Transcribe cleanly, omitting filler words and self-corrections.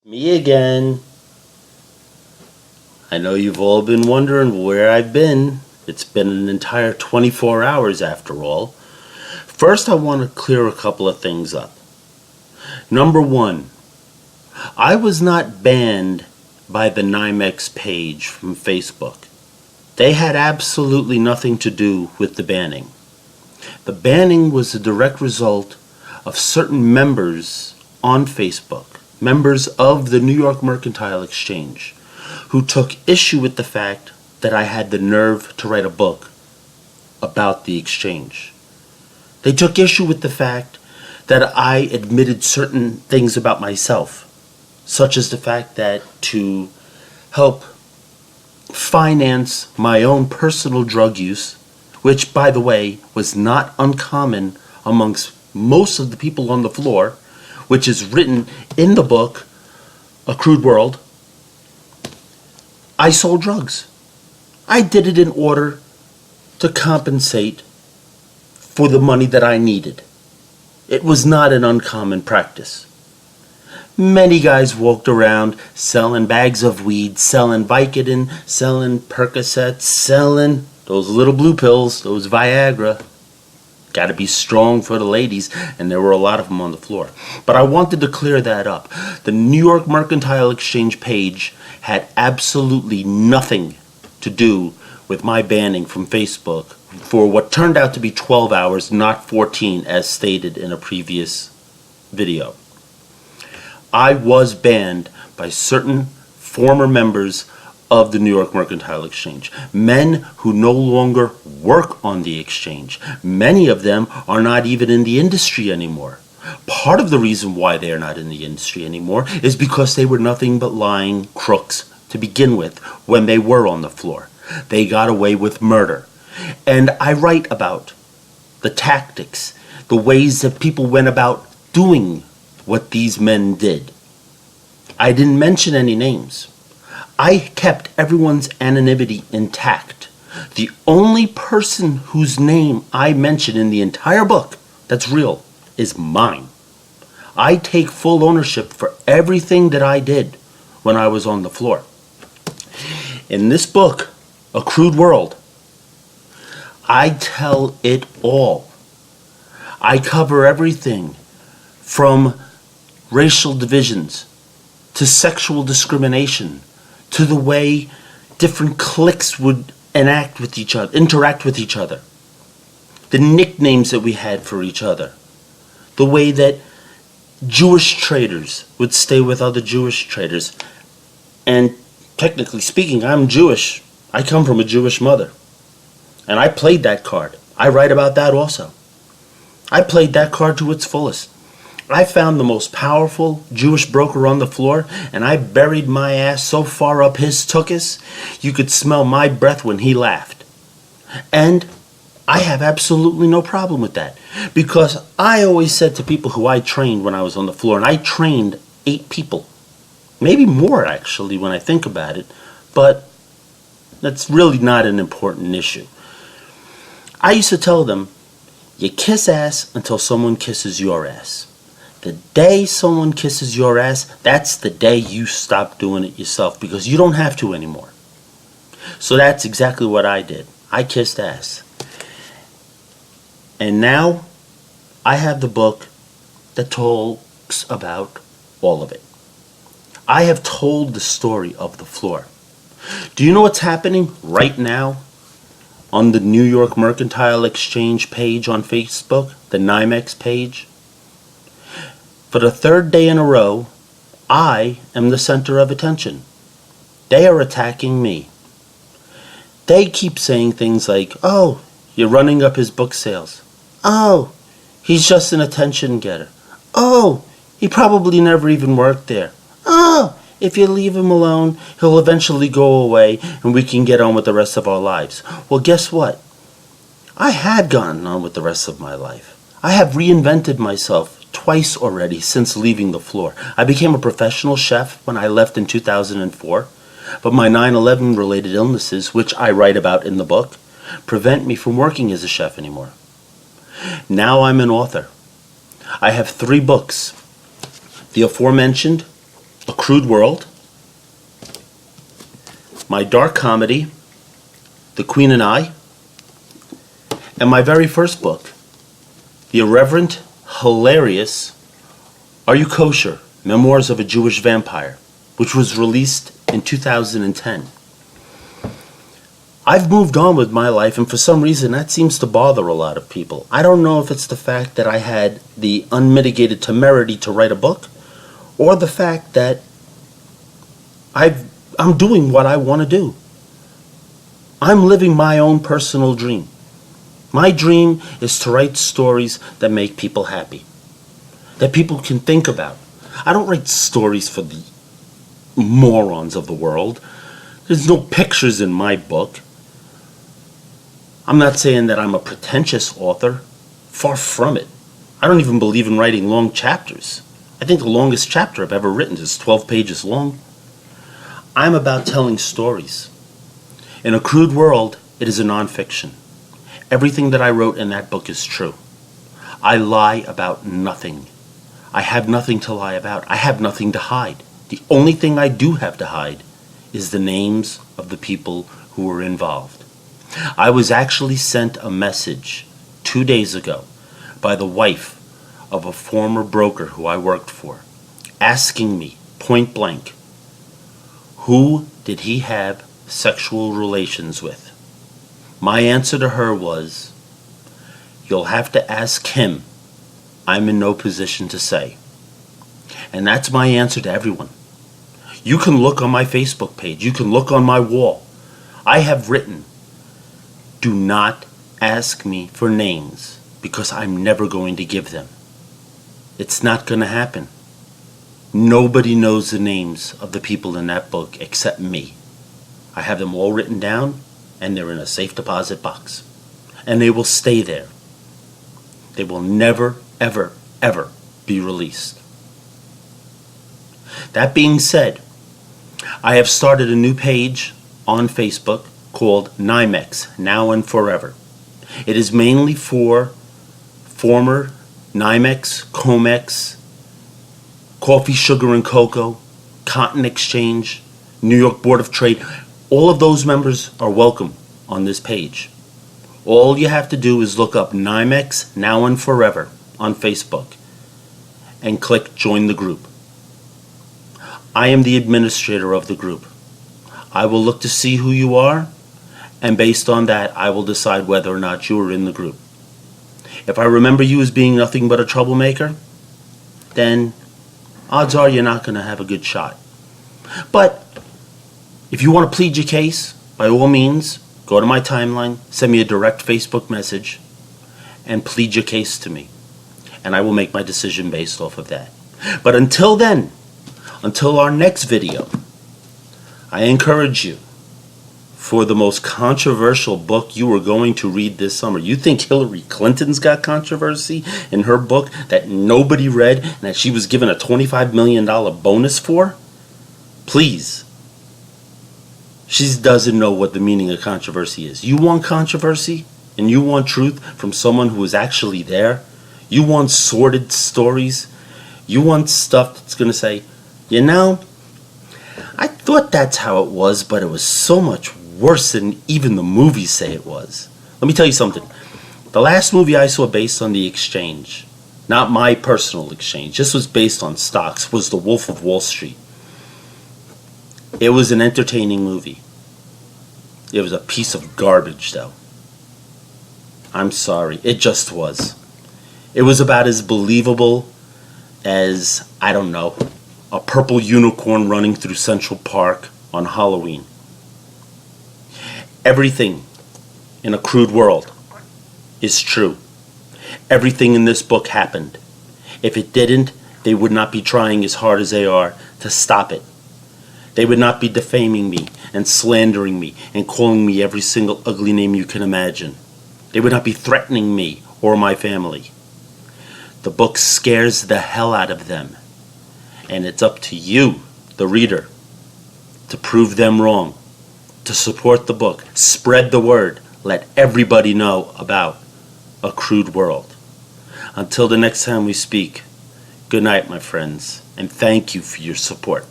Me again. I know you've all been wondering where I've been. It's been an entire 24 hours after all. First, I want to clear a couple of things up. Number one, I was not banned by the NYMEX page from Facebook. They had absolutely nothing to do with the banning. The banning was a direct result of certain members on Facebook, members of the New York Mercantile Exchange, who took issue with the fact that I had the nerve to write a book about the exchange. They took issue with the fact that I admitted certain things about myself, such as the fact that to help finance my own personal drug use, which, by the way, was not uncommon amongst most of the people on the floor, which is written in the book, A Crude World, I sold drugs. I did it in order to compensate for the money that I needed. It was not an uncommon practice. Many guys walked around selling bags of weed, selling Vicodin, selling Percocets, selling those little blue pills, those Viagra. Got to be strong for the ladies, and there were a lot of them on the floor. But I wanted to clear that up. The New York Mercantile Exchange page had absolutely nothing to do with my banning from Facebook for what turned out to be 12 hours, not 14, as stated in a previous video. I was banned by certain former members of the New York Mercantile Exchange, men who no longer work on the exchange. Many of them are not even in the industry anymore. Part of the reason why they are not in the industry anymore is because they were nothing but lying crooks to begin with when they were on the floor. They got away with murder. And I write about the tactics, the ways that people went about doing what these men did. I didn't mention any names. I kept everyone's anonymity intact. The only person whose name I mention in the entire book that's real is mine. I take full ownership for everything that I did when I was on the floor. In this book, A Crude World, I tell it all. I cover everything from racial divisions to sexual discrimination to the way different cliques would interact with each other, the nicknames that we had for each other, the way that Jewish traders would stay with other Jewish traders. And technically speaking, I'm Jewish. I come from a Jewish mother. And I played that card. I write about that also. I played that card to its fullest. I found the most powerful Jewish broker on the floor, and I buried my ass so far up his tuchus, you could smell my breath when he laughed. And I have absolutely no problem with that, because I always said to people who I trained when I was on the floor, and I trained 8 people, maybe more actually when I think about it, but that's really not an important issue. I used to tell them, you kiss ass until someone kisses your ass. The day someone kisses your ass, that's the day you stop doing it yourself, because you don't have to anymore. So that's exactly what I did. I kissed ass. And now I have the book that talks about all of it. I have told the story of the floor. Do you know what's happening right now on the New York Mercantile Exchange page on Facebook, the NYMEX page? For the 3rd day in a row, I am the center of attention. They are attacking me. They keep saying things like, oh, you're running up his book sales. Oh, he's just an attention getter. Oh, he probably never even worked there. Oh, if you leave him alone, he'll eventually go away and we can get on with the rest of our lives. Well, guess what? I had gotten on with the rest of my life. I have reinvented myself twice already since leaving the floor. I became a professional chef when I left in 2004, but my 9/11 related illnesses, which I write about in the book, prevent me from working as a chef anymore. Now I'm an author. I have 3 books. The aforementioned A Crude World, my dark comedy, The Queen and I, and my very first book, the irreverent, hilarious You Kosher? Memoirs of a Jewish Vampire, which was released in 2010. I've moved on with my life, and for some reason that seems to bother a lot of people. I don't know if it's the fact that I had the unmitigated temerity to write a book, or the fact that I'm doing what I want to do. I'm living my own personal dream. My dream is to write stories that make people happy, that people can think about. I don't write stories for the morons of the world. There's no pictures in my book. I'm not saying that I'm a pretentious author. Far from it. I don't even believe in writing long chapters. I think the longest chapter I've ever written is 12 pages long. I'm about telling stories. In A Crude World, it is a nonfiction. Everything that I wrote in that book is true. I lie about nothing. I have nothing to lie about. I have nothing to hide. The only thing I do have to hide is the names of the people who were involved. I was actually sent a message 2 days ago by the wife of a former broker who I worked for, asking me point blank, who did he have sexual relations with? My answer to her was, you'll have to ask him. I'm in no position to say. And that's my answer to everyone. You can look on my Facebook page. You can look on my wall. I have written, do not ask me for names because I'm never going to give them. It's not going to happen. Nobody knows the names of the people in that book except me. I have them all written down, and they're in a safe deposit box. And they will stay there. They will never, ever, ever be released. That being said, I have started a new page on Facebook called NYMEX, Now and Forever. It is mainly for former NYMEX, COMEX, Coffee, Sugar and Cocoa, Cotton Exchange, New York Board of Trade. All of those members are welcome on this page. All you have to do is look up NYMEX, Now and Forever on Facebook and click Join the Group. I am the administrator of the group. I will look to see who you are, and based on that, I will decide whether or not you are in the group. If I remember you as being nothing but a troublemaker, then odds are you're not going to have a good shot. But if you want to plead your case, by all means, go to my timeline, send me a direct Facebook message, and plead your case to me. And I will make my decision based off of that. But until then, until our next video, I encourage you, for the most controversial book you are going to read this summer. You think Hillary Clinton's got controversy in her book that nobody read and that she was given a $25 million bonus for? Please. She doesn't know what the meaning of controversy is. You want controversy and you want truth from someone who was actually there? You want sordid stories? You want stuff that's going to say, you know, I thought that's how it was, but it was so much worse than even the movies say it was. Let me tell you something. The last movie I saw based on The Exchange, not my personal exchange, this was based on stocks, was The Wolf of Wall Street. It was an entertaining movie. It was a piece of garbage, though. I'm sorry. It just was. It was about as believable as, I don't know, a purple unicorn running through Central Park on Halloween. Everything in A Crude World is true. Everything in this book happened. If it didn't, they would not be trying as hard as they are to stop it. They would not be defaming me and slandering me and calling me every single ugly name you can imagine. They would not be threatening me or my family. The book scares the hell out of them. And it's up to you, the reader, to prove them wrong, to support the book, spread the word, let everybody know about A Crude World. Until the next time we speak, good night, my friends. and thank you for your support.